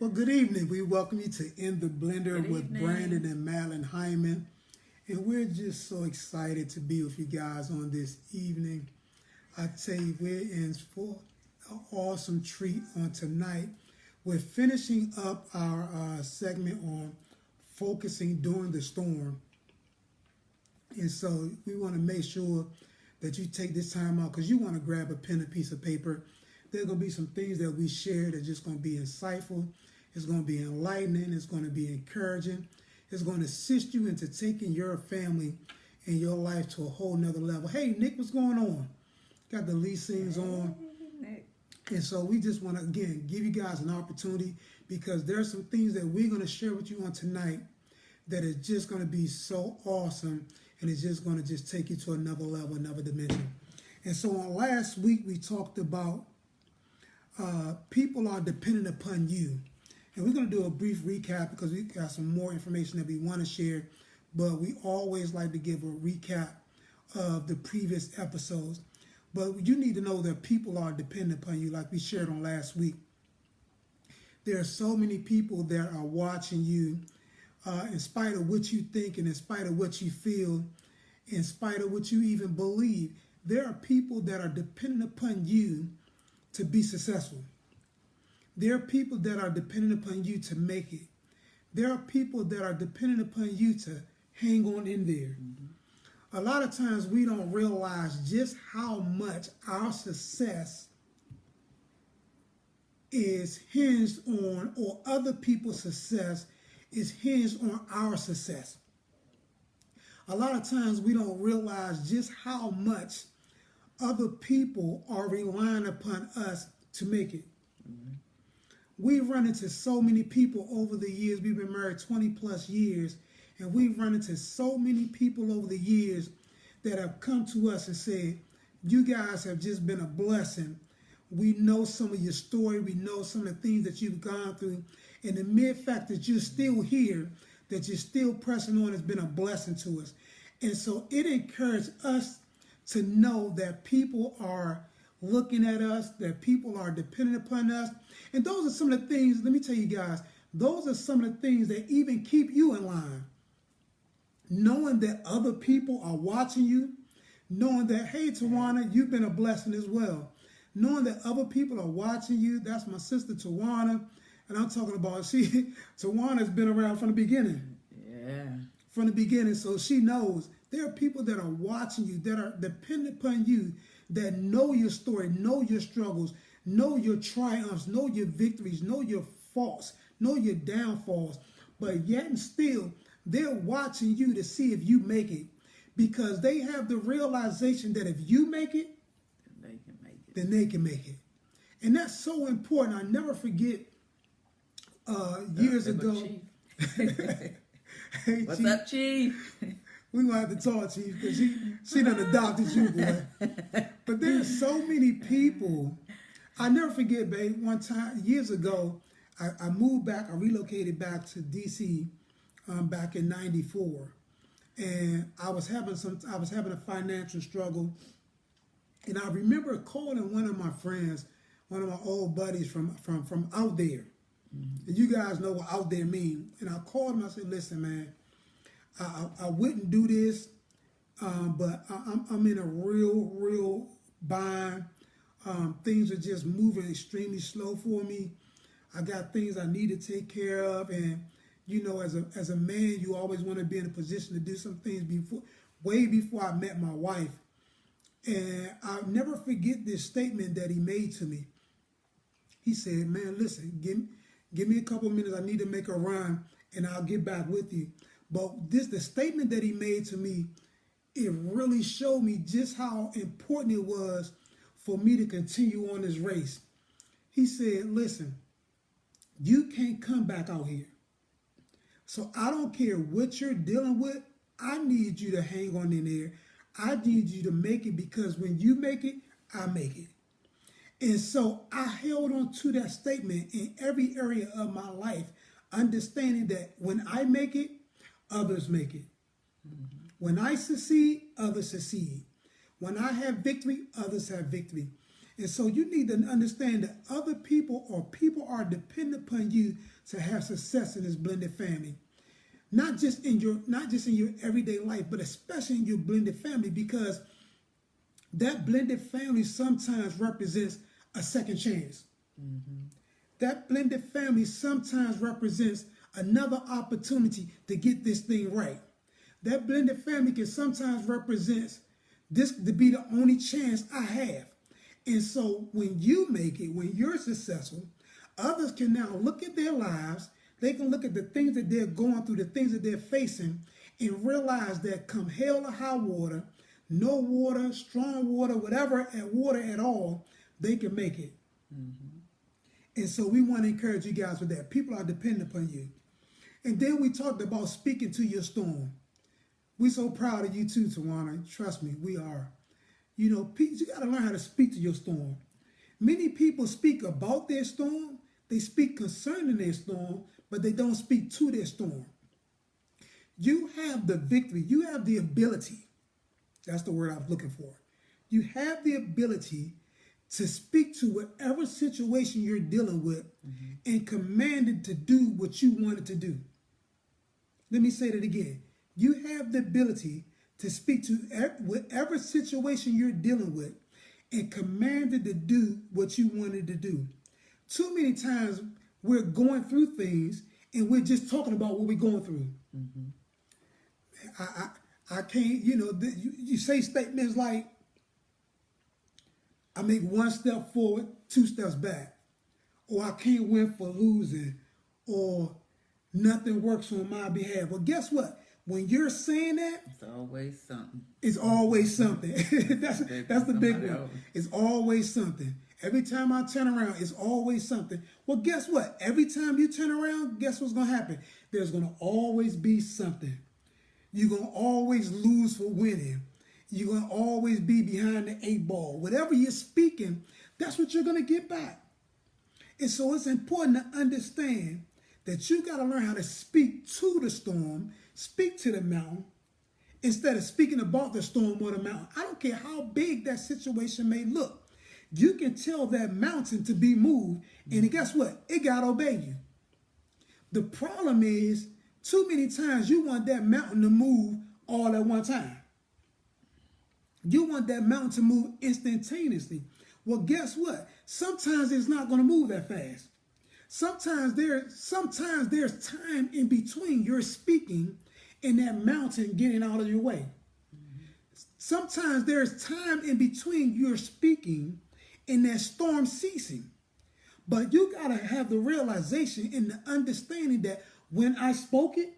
Well, good evening. We welcome you to In the Blender Good with evening. Brandon and Madeline Hyman. And we're just so excited to be with you guys on this evening. I tell you, we're in for an awesome treat on tonight. We're finishing up our segment on focusing during the storm. And so we want to make sure that you take this time out because you want to grab a pen and piece of paper. There's going to be some things that we share that's just going to be insightful. It's going to be enlightening. It's going to be encouraging. It's going to assist you into taking your family and your life to a whole nother level. Hey, Nick, what's going on? Got the lead scenes on. And so we just want to, again, give you guys an opportunity because there are some things that we're going to share with you on tonight that is just going to be so awesome, and it's just going to just take you to another level, another dimension. And so on last week, we talked about people are dependent upon you. And we're going to do a brief recap because we got some more information that we want to share, but we always like to give a recap of the previous episodes. But you need to know that people are dependent upon you, like we shared on last week. There are so many people that are watching you in spite of what you think and in spite of what you feel, in spite of what you even believe. There are people that are dependent upon you to be successful. There are people that are dependent upon you to make it. There are people that are dependent upon you to hang on in there. Mm-hmm. A lot of times we don't realize just how much our success is hinged on, or other people's success is hinged on our success. A lot of times we don't realize just how much other people are relying upon us to make it. Mm-hmm. We've run into so many people over the years. We've been married 20 plus years, and we've run into so many people over the years that have come to us and said, you guys have just been a blessing. We know some of your story. We know some of the things that you've gone through. And the mere fact that you're still here, that you're still pressing on, has been a blessing to us. And so it encouraged us to know that people are looking at us, that people are dependent upon us. And those are some of the things, let me tell you guys, those are some of the things that even keep you in line. Knowing that other people are watching you, knowing that, hey, Tawana, you've been a blessing as well. Knowing that other people are watching you, that's my sister Tawana, and I'm talking about, Tawana's been around from the beginning. Yeah. From the beginning, so she knows there are people that are watching you, that are dependent upon you, that know your story, know your struggles, know your triumphs, know your victories, know your faults, know your downfalls, but yet and still, they're watching you to see if you make it, because they have the realization that if you make it, They can make it. then they can make it. And that's so important. I never forget years ago. Hey, What's Chief. up, Chief? We're going to have to talk, Chief, because she done adopted you, boy. But there's so many people. I never forget, babe, one time, years ago, I moved back, I relocated back to D.C. Back in '94. And I was having a financial struggle. And I remember calling one of my friends, one of my old buddies from out there. Mm-hmm. And you guys know what out there means. And I called him, I said, listen, man, I wouldn't do this, but I'm in a real bind. Things are just moving extremely slow for me. I got things I need to take care of, and you know, as a man, you always want to be in a position to do some things way before I met my wife. And I'll never forget this statement that he made to me. He said, man, listen, give me a couple minutes. I need to make a run, and I'll get back with you. But the statement that he made to me, it really showed me just how important it was for me to continue on this race. He said, listen, you can't come back out here. So I don't care what you're dealing with. I need you to hang on in there. I need you to make it, because when you make it, I make it. And so I held on to that statement in every area of my life, understanding that when I make it, others make it. Mm-hmm. When I succeed, others succeed. When I have victory, others have victory. And so you need to understand that other people or people are dependent upon you to have success in this blended family. Not just in your everyday life, but especially in your blended family, because that blended family sometimes represents a second chance. That blended family sometimes represents another opportunity to get this thing right. That blended family can sometimes represent this to be the only chance I have. And so when you make it, when you're successful, others can now look at their lives. They can look at the things that they're going through, the things that they're facing, and realize that come hell or high water, no water, strong water, whatever water at all, they can make it. And so we want to encourage you guys with that. People are dependent upon you. And then we talked about speaking to your storm. We're so proud of you too, Tawana. Trust me, we are. You know, you got to learn how to speak to your storm. Many people speak about their storm. They speak concerning their storm, but they don't speak to their storm. You have the victory. You have the ability. That's the word I was looking for. You have the ability to speak to whatever situation you're dealing with and command it to do what you want it to do. Let me say that again. You have the ability to speak to whatever situation you're dealing with and command it to do what you want it to do. Too many times we're going through things and we're just talking about what we're going through. I can't, you say statements like, I make one step forward, 2 steps back. Or I can't win for losing. Or nothing works on my behalf. Well, guess what? When you're saying that, It's always something. it's always something. that's the big one. It's always something. Every time I turn around, it's always something. Well, guess what? Every time you turn around, guess what's going to happen? There's going to always be something. You're going to always lose for winning. You're going to always be behind the 8 ball. Whatever you're speaking, that's what you're going to get back. And so it's important to understand that you got to learn how to speak to the storm, speak to the mountain, instead of speaking about the storm or the mountain. I don't care how big that situation may look. You can tell that mountain to be moved, and guess what? It got to obey you. The problem is, too many times you want that mountain to move all at one time. You want that mountain to move instantaneously. Well, guess what? Sometimes it's not going to move that fast. Sometimes there's time in between your speaking and that mountain getting out of your way. Sometimes there's time in between your speaking and that storm ceasing. But you got to have the realization and the understanding that when I spoke it,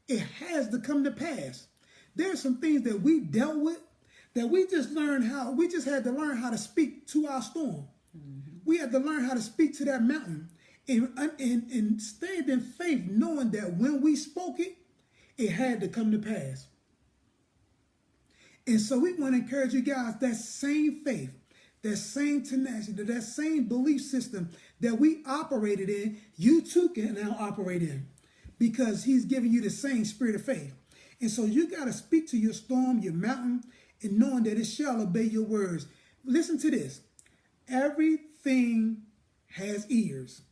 it has to come to pass. There's some things that we dealt with that we just had to learn how to speak to our storm. We had to learn how to speak to that mountain and stand in faith, knowing that when we spoke it, it had to come to pass. And so we want to encourage you guys, that same faith, that same tenacity, that same belief system that we operated in, you too can now operate in, because he's giving you the same spirit of faith. And so you got to speak to your storm, your mountain, and knowing that it shall obey your words. Listen to this. Everything has ears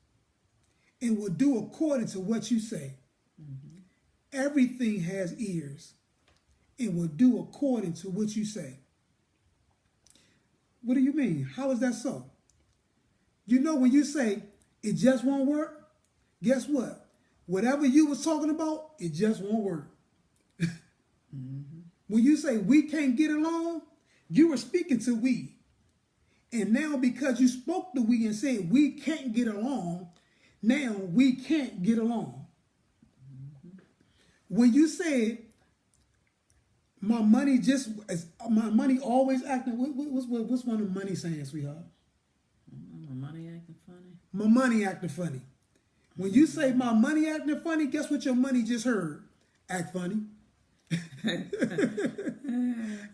and will do according to what you say. Everything has ears and will do according to what you say. What do you mean? How is that so? You know, when you say it just won't work, guess what? Whatever you was talking about, it just won't work. When you say we can't get along, you were speaking to we. And now because you spoke to we and said we can't get along, now we can't get along. When you said my money always acting, what's one of the money saying, sweetheart? My money acting funny. My money acting funny. When you say my money acting funny, guess what your money just heard? Act funny.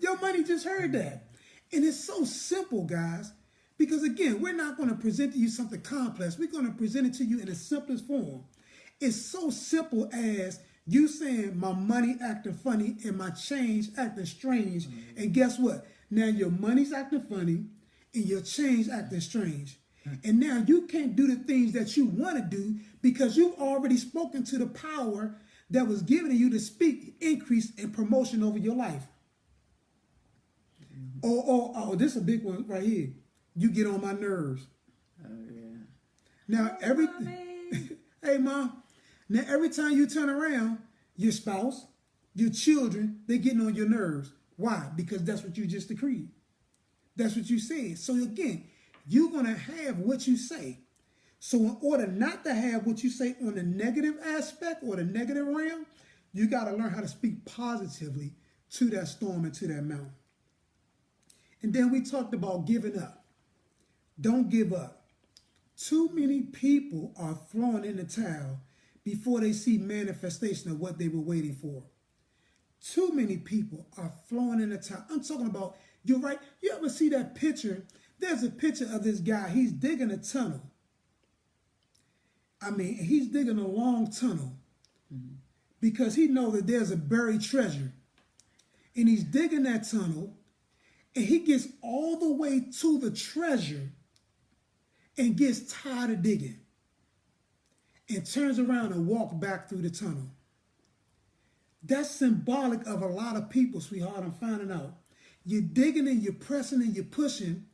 Your money just heard that. And it's so simple, guys, because again, we're not going to present to you something complex. We're going to present it to you in the simplest form. It's so simple as you saying my money acting funny and my change acting strange. And guess what? Now your money's acting funny and your change acting strange. And now you can't do the things that you want to do because you've already spoken to the power that was given to you to speak increase and promotion over your life. Oh, this is a big one right here. You get on my nerves. Oh, yeah. Now, hey, Mom. Now, every time you turn around, your spouse, your children, they're getting on your nerves. Why? Because that's what you just decreed. That's what you said. So, again, you're going to have what you say. So, in order not to have what you say on the negative aspect or the negative realm, you got to learn how to speak positively to that storm and to that mountain. And then we talked about giving up. Don't give up. Too many people are throwing in the towel before they see manifestation of what they were waiting for. Too many people are throwing in the towel. I'm talking about, you're right. You ever see that picture? There's a picture of this guy. He's digging a tunnel. I mean, he's digging a long tunnel because he knows that there's a buried treasure. And he's digging that tunnel, and he gets all the way to the treasure and gets tired of digging and turns around and walks back through the tunnel. That's symbolic of a lot of people, sweetheart, I'm finding out. You're digging and you're pressing and you're pushing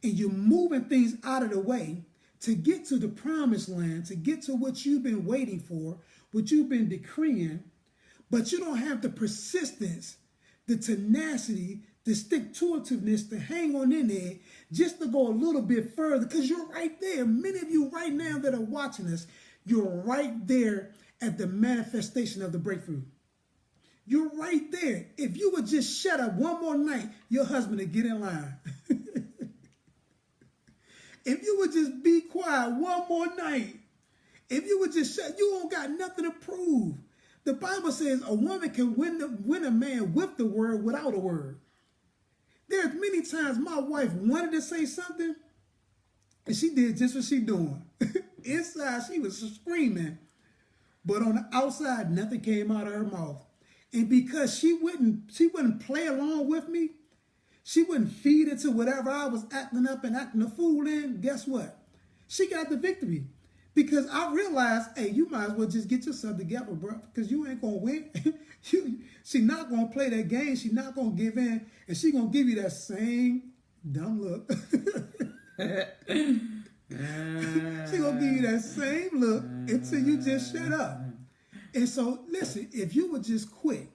and you're moving things out of the way to get to the promised land, to get to what you've been waiting for, what you've been decreeing, but you don't have the persistence, the tenacity, the stick-to-itiveness to hang on in there just to go a little bit further, because you're right there. Many of you right now that are watching us, you're right there at the manifestation of the breakthrough. You're right there. If you would just shut up one more night, your husband would get in line. If you would just be quiet one more night, if you would just shut, you don't got nothing to prove. The Bible says a woman can win a man with the word without a word. There's many times my wife wanted to say something, and she did just what she's doing. Inside, she was screaming, but on the outside, nothing came out of her mouth. And because she wouldn't play along with me, she wouldn't feed into whatever I was acting up and acting a fool in, guess what? She got the victory. Because I realized, hey, you might as well just get yourself together, bro, because you ain't going to win. She's not going to play that game. She's not going to give in. And she's going to give you that same dumb look. She's going to give you that same look until you just shut up. And so, listen, if you would just quit,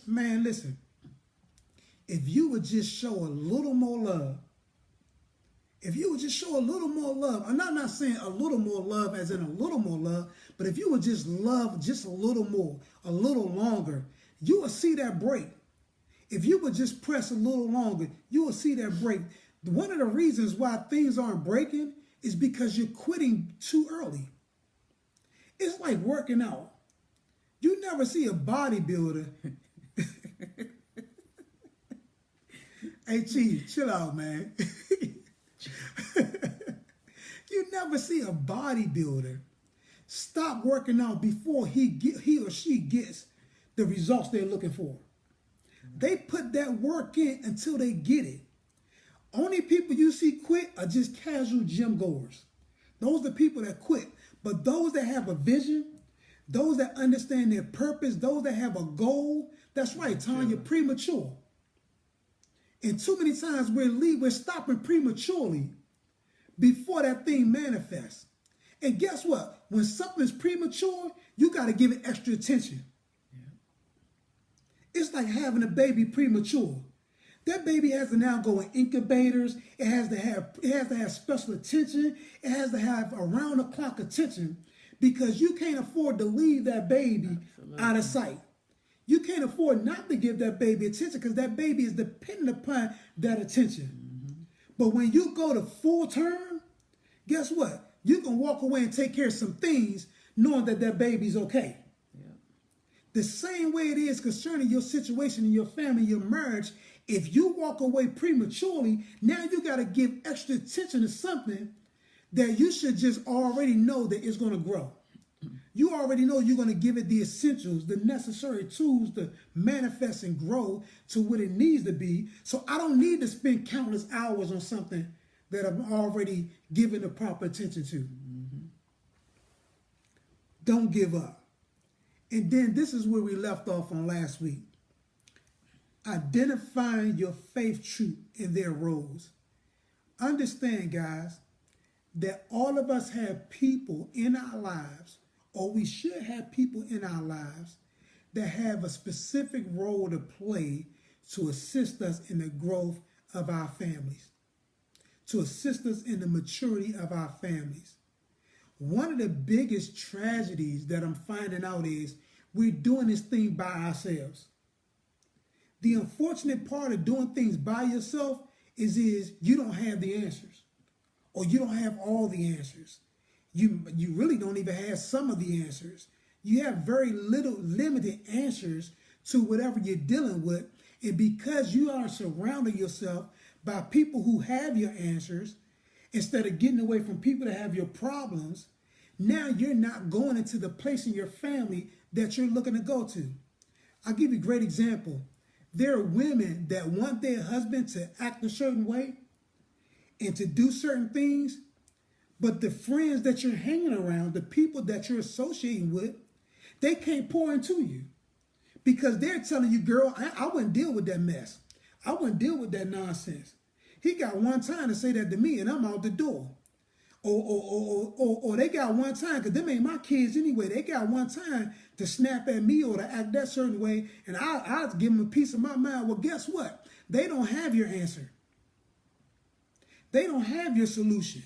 man, listen, if you would just show a little more love, if you would just show a little more love, I'm not saying a little more love as in a little more love, but if you would just love just a little more, a little longer, you will see that break. If you would just press a little longer, you will see that break. One of the reasons why things aren't breaking is because you're quitting too early. It's like working out. You never see a bodybuilder. Hey, Chief, chill out, man. You never see a bodybuilder stop working out before he or she gets the results they're looking for. They put that work in until they get it. Only people you see quit are just casual gym goers. Those are people that quit. But those that have a vision, those that understand their purpose, those that have a goal, that's right, Tanya, premature. And too many times we're stopping prematurely before that thing manifests. And guess what? When something's premature, you got to give it extra attention. Yeah. It's like having a baby premature. That baby has to now go in incubators. It has to have special attention. It has to have around the clock attention because you can't afford to leave that baby out of sight. You can't afford not to give that baby attention because that baby is dependent upon that attention. Mm-hmm. But when you go to full term, guess what? You can walk away and take care of some things knowing that that baby's okay. Yeah. The same way it is concerning your situation in your family, your marriage. If you walk away prematurely, now you got to give extra attention to something that you should just already know that it's going to grow. You already know you're going to give it the essentials, the necessary tools to manifest and grow to what it needs to be. So I don't need to spend countless hours on something that I'm already giving the proper attention to. Don't give up. And then this is where we left off on last week. Identifying your faith truth in their roles. Understand, guys, that all of us have people in our lives, or we should have people in our lives, that have a specific role to play to assist us in the growth of our families, to assist us in the maturity of our families. One of the biggest tragedies that I'm finding out is we're doing this thing by ourselves. The unfortunate part of doing things by yourself is you don't have the answers, or you don't have all the answers. You really don't even have some of the answers. You have very limited answers to whatever you're dealing with. And because you are surrounding yourself by people who have your answers, instead of getting away from people that have your problems, now you're not going into the place in your family that you're looking to go to. I'll give you a great example. There are women that want their husband to act a certain way and to do certain things, but the friends that you're hanging around, the people that you're associating with, they can't pour into you because they're telling you, girl, I wouldn't deal with that mess. I wouldn't deal with that nonsense. He got one time to say that to me and I'm out the door. Or they got one time, because them ain't my kids anyway, they got one time to snap at me or to act that certain way, and I'll give them a piece of my mind. Well, guess what? They don't have your answer. They don't have your solution.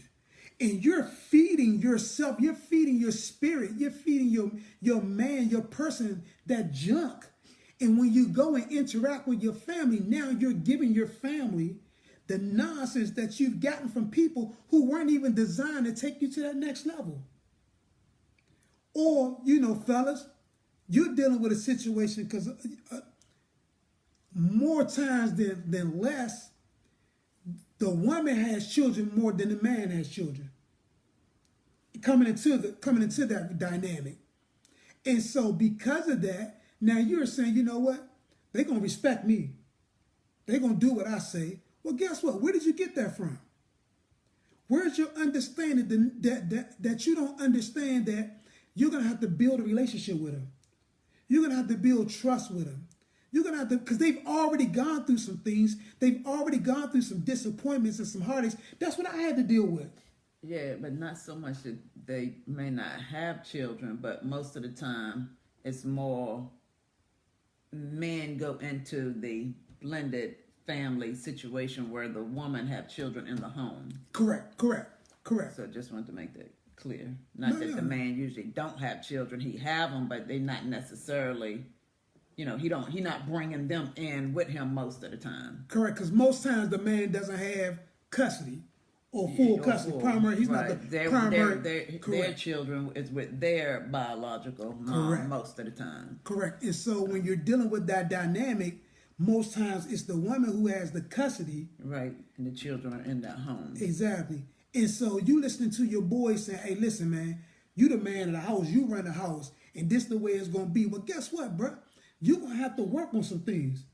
And you're feeding yourself, you're feeding your spirit, you're feeding your man, your person, that junk. And when you go and interact with your family, now you're giving your family the nonsense that you've gotten from people who weren't even designed to take you to that next level. Or, fellas, you're dealing with a situation because more times than less, the woman has children more than the man has children. Coming into that dynamic. And so because of that, now you're saying, you know what? They're going to respect me. They're going to do what I say. Well, guess what? Where did you get that from? Where's your understanding that you don't understand that you're going to have to build a relationship with them? You're going to have to build trust with them. You're going to have to, because they've already gone through some things. They've already gone through some disappointments and some heartaches. That's what I had to deal with. Yeah, but not so much that they may not have children, but most of the time it's more men go into the blended family situation where the woman have children in the home. Correct. So just wanted to make that clear. Not that the man usually don't have children. He have them, but they not necessarily, he not bringing them in with him most of the time. Correct, because most times the man doesn't have custody or full custody. Primary, he's not the primary. Their children is with their biological mom most of the time. Correct. And so when you're dealing with that dynamic, most times it's the woman who has the custody. Right. And the children are in that home. Exactly. And so you listening to your boy saying, hey, listen, man, you the man of the house, you run the house, and this the way it's going to be. Well, guess what, bro? You're going to have to work on some things.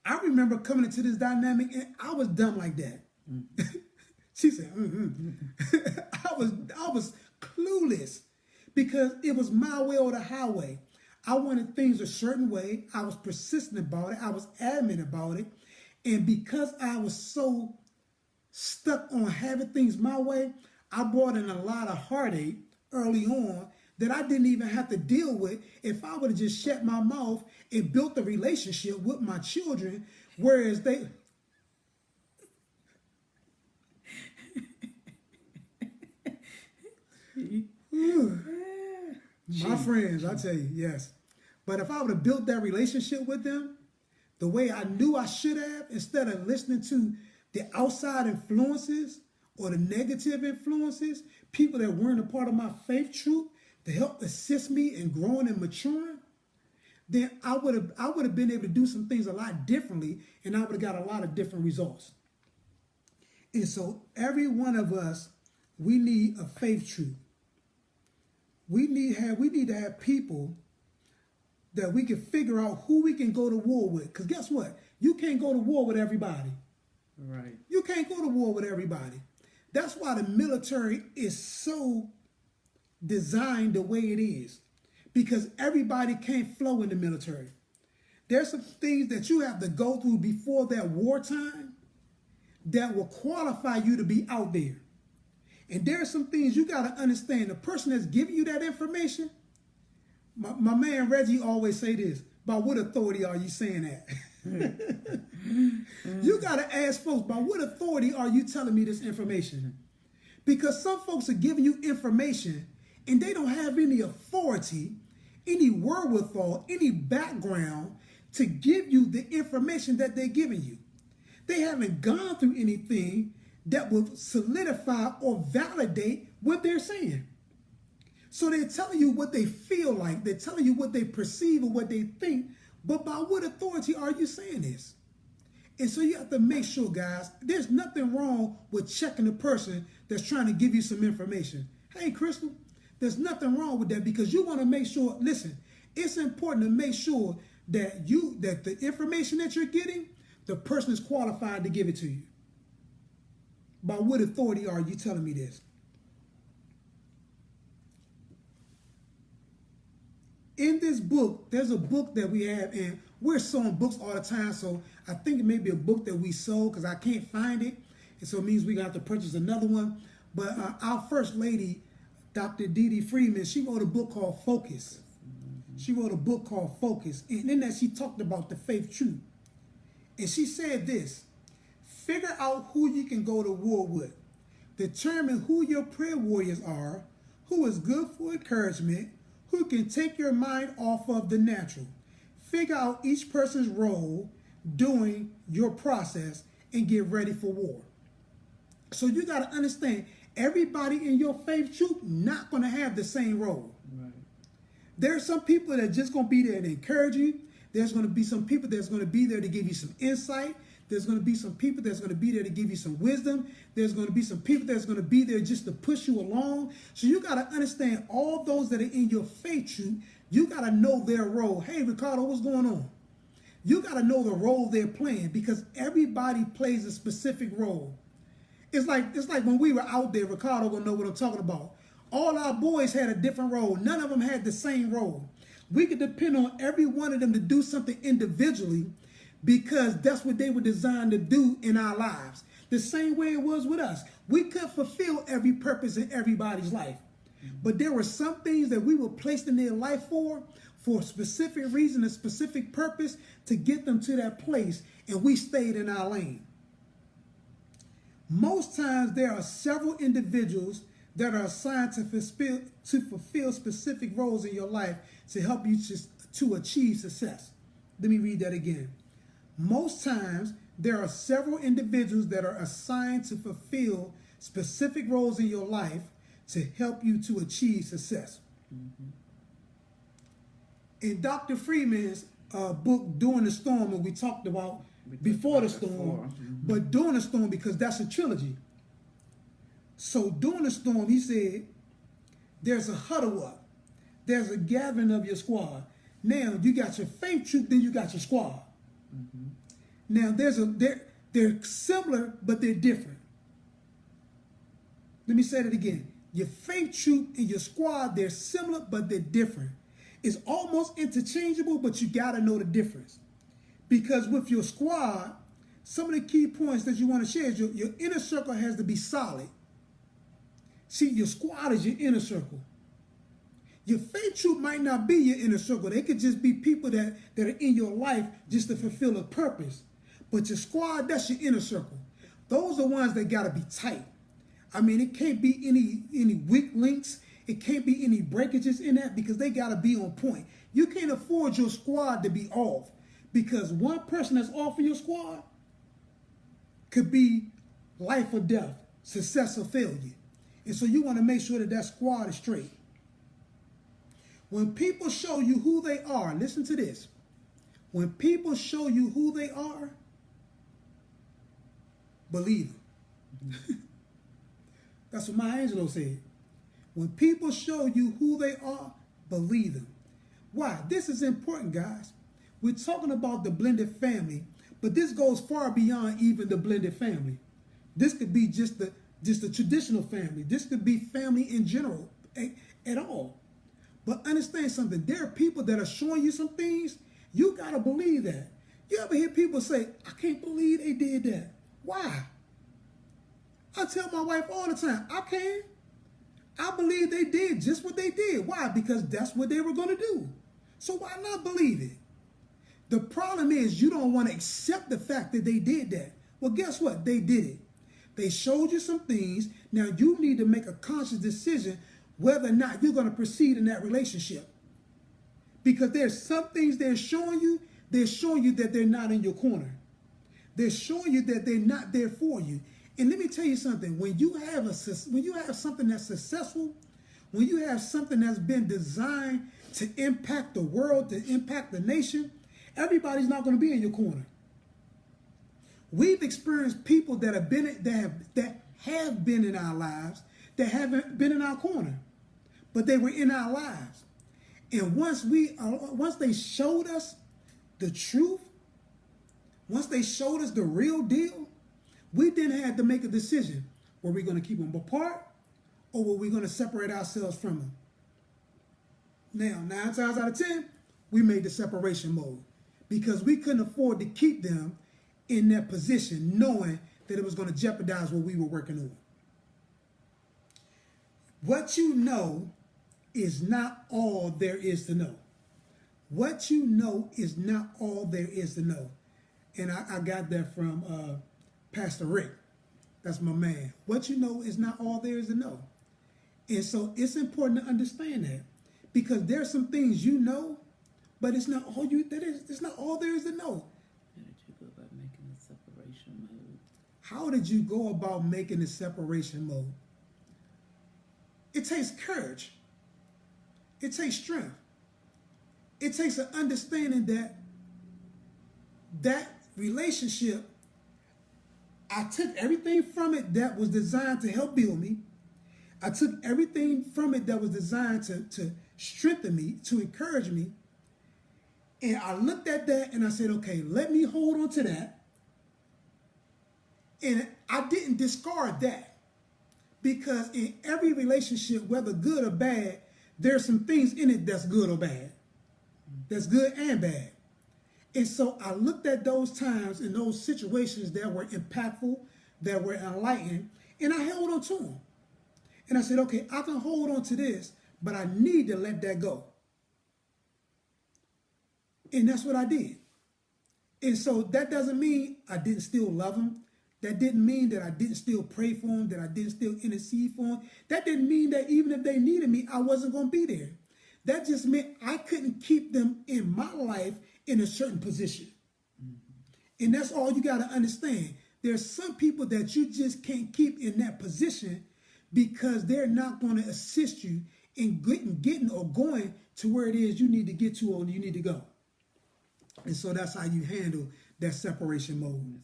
I remember coming into this dynamic, and I was dumb like that. She said, I was clueless because it was my way or the highway. I wanted things a certain way. I was persistent about it. I was adamant about it. And because I was so stuck on having things my way, I brought in a lot of heartache early on that I didn't even have to deal with if I would have just shut my mouth and built a relationship with my children, whereas they... My friends, I tell you, yes. But if I would have built that relationship with them the way I knew I should have, instead of listening to the outside influences or the negative influences, people that weren't a part of my faith truth to help assist me in growing and maturing, then I would have been able to do some things a lot differently, and I would have got a lot of different results. And so every one of us, we need a faith truth. We need to have people that we can figure out who we can go to war with. Because guess what? You can't go to war with everybody. Right. You can't go to war with everybody. That's why the military is so designed the way it is, because everybody can't flow in the military. There's some things that you have to go through before that wartime that will qualify you to be out there. And there are some things you got to understand. The person that's giving you that information, my man Reggie always say this, by what authority are you saying that? You got to ask folks, by what authority are you telling me this information? Because some folks are giving you information and they don't have any authority, any wherewithal, any background to give you the information that they're giving you. They haven't gone through anything that will solidify or validate what they're saying. So they're telling you what they feel like. They're telling you what they perceive or what they think. But by what authority are you saying this? And so you have to make sure, guys, there's nothing wrong with checking the person that's trying to give you some information. Hey, Crystal, there's nothing wrong with that, because you want to make sure, listen, it's important to make sure that the information that you're getting, the person is qualified to give it to you. By what authority are you telling me this? In this book, there's a book that we have, and we're selling books all the time, so I think it may be a book that we sold because I can't find it, and so it means we got to purchase another one. But our First Lady, Dr. Dee Freeman, she wrote a book called Focus. She wrote a book called Focus, and in that she talked about the faith truth. And she said this: figure out who you can go to war with. Determine who your prayer warriors are, who is good for encouragement, who can take your mind off of the natural. Figure out each person's role during your process and get ready for war. So you got to understand, everybody in your faith troop not going to have the same role. Right. There's some people that are just going to be there to encourage you. There's going to be some people that's going to be there to give you some insight. There's going to be some people that's going to be there to give you some wisdom. There's going to be some people that's going to be there just to push you along. So you got to understand, all those that are in your faith troop, you got to know their role. Hey, Ricardo, what's going on? You got to know the role they're playing, because everybody plays a specific role. It's like when we were out there, Ricardo will know what I'm talking about. All our boys had a different role. None of them had the same role. We could depend on every one of them to do something individually, because that's what they were designed to do in our lives. The same way it was with us. We couldn't fulfill every purpose in everybody's life. But there were some things that we were placed in their life for a specific reason, a specific purpose, to get them to that place, and we stayed in our lane. Most times there are several individuals that are assigned to fulfill specific roles in your life to help you to achieve success. Let me read that again. Most times there are several individuals that are assigned to fulfill specific roles in your life to help you to achieve success. Mm-hmm. In Dr. Freeman's book, During the Storm, and we talked about Before the Storm, mm-hmm. but During the Storm, because that's a trilogy. So during the storm, he said, there's a huddle up. There's a gathering of your squad. Now, you got your faith troop, then you got your squad. Mm-hmm. Now, they're similar, but they're different. Let me say that again. Your faith troop and your squad, they're similar, but they're different. It's almost interchangeable, but you got to know the difference. Because with your squad, some of the key points that you want to share is your inner circle has to be solid. See, your squad is your inner circle. Your faith troop might not be your inner circle. They could just be people that are in your life just to fulfill a purpose. But your squad, that's your inner circle. Those are ones that got to be tight. I mean, it can't be any weak links. It can't be any breakages in that, because they got to be on point. You can't afford your squad to be off, because one person that's off in your squad could be life or death, success or failure. And so you want to make sure that squad is straight. When people show you who they are, listen to this. When people show you who they are, believe them. That's what Maya Angelou said. When people show you who they are, believe them. Why? This is important, guys. We're talking about the blended family, But this goes far beyond even the blended family. This could be just the traditional family. This could be family in general at all. But understand something. There are people that are showing you some things. You got to believe that. You ever hear people say, I can't believe they did that. Why? I tell my wife all the time, I can. I believe they did just what they did. Why? Because that's what they were going to do. So why not believe it? The problem is you don't want to accept the fact that they did that. Well, guess what? They did it. They showed you some things. Now you need to make a conscious decision whether or not you're going to proceed in that relationship. Because there's some things they're showing you that they're not in your corner. They're showing you that they're not there for you. And let me tell you something. When you have something that's successful, when you have something that's been designed to impact the world, to impact the nation, everybody's not going to be in your corner. We've experienced people that have been in our lives that haven't been in our corner, but they were in our lives. And once they showed us the truth, once they showed us the real deal, we then had to make a decision. Were we going to keep them apart, or were we going to separate ourselves from them? Now, 9 times out of 10, we made the separation mode because we couldn't afford to keep them in that position knowing that it was going to jeopardize what we were working on. What you know is not all there is to know. What you know is not all there is to know. And I got that from Pastor Rick. That's my man. What you know is not all there is to know. And so it's important to understand that because there's some things you know, but it's not all it's not all there is to know. How did you go about making the separation mode? It takes courage. It takes strength. It takes an understanding that relationship, I took everything from it that was designed to help build me. I took everything from it that was designed to strengthen me, to encourage me. And I looked at that and I said, okay, let me hold on to that. And I didn't discard that because in every relationship, whether good or bad, there's some things in it that's good or bad. That's good and bad. And so I looked at those times and those situations that were impactful, that were enlightening, and I held on to them. And I said, okay, I can hold on to this, but I need to let that go. And that's what I did. And so that doesn't mean I didn't still love them. That didn't mean that I didn't still pray for them, that I didn't still intercede for them. That didn't mean that even if they needed me, I wasn't going to be there. That just meant I couldn't keep them in my life in a certain position. Mm-hmm. And that's all you got to understand. There's some people that you just can't keep in that position because they're not going to assist you in getting or going to where it is you need to get to or you need to go. And so that's how you handle that separation mode.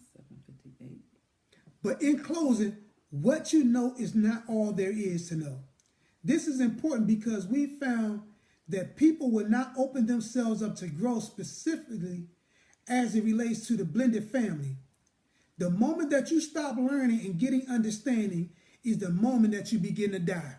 7:58. But in closing, what you know is not all there is to know. This is important because we found that people will not open themselves up to growth specifically as it relates to the blended family. The moment that you stop learning and getting understanding is the moment that you begin to die.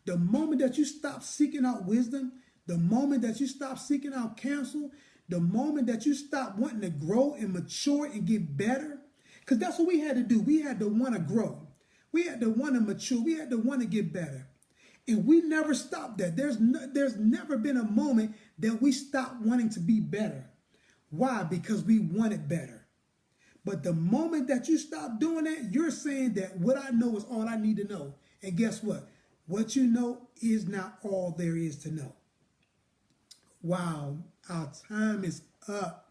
The moment that you stop seeking out wisdom, the moment that you stop seeking out counsel, the moment that you stop wanting to grow and mature and get better, because that's what we had to do. We had to want to grow. We had to want to mature. We had to want to get better. And we never stopped that. There's never been a moment that we stopped wanting to be better. Why? Because we wanted better. But the moment that you stop doing that, you're saying that what I know is all I need to know. And guess what? What you know is not all there is to know. Wow, our time is up.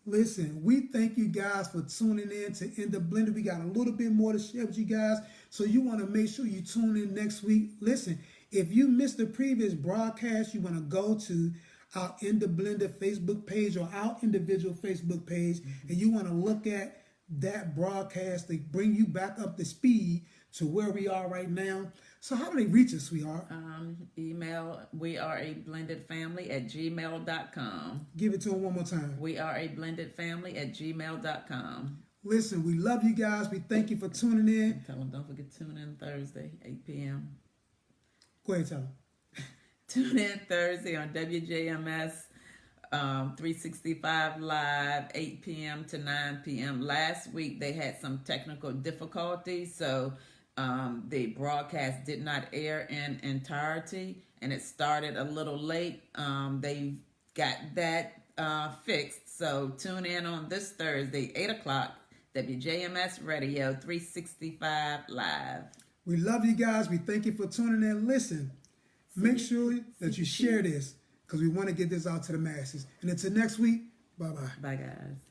Listen, we thank you guys for tuning in to In the Blender. We got a little bit more to share with you guys, so you want to make sure you tune in next week. Listen, if you missed the previous broadcast, you want to go to our In the Blender Facebook page or our individual Facebook page, and you want to look at that broadcast to bring you back up to speed to where we are right now. So how do they reach us, sweetheart? Email weareablendedfamily@gmail.com. Give it to them one more time. weareablendedfamily@gmail.com. Listen, we love you guys. We thank you for tuning in. Tell them, don't forget to tune in Thursday, 8 p.m. Go ahead, tell them. Tune in Thursday on WJMS 365 Live, 8 p.m. to 9 p.m. Last week they had some technical difficulties, so the broadcast did not air in entirety, and it started a little late. They got that fixed, so tune in on this Thursday, 8 o'clock, WJMS Radio 365 Live. We love you guys. We thank you for tuning in. Listen, make sure that you share this because we want to get this out to the masses. And until next week, bye-bye. Bye, guys.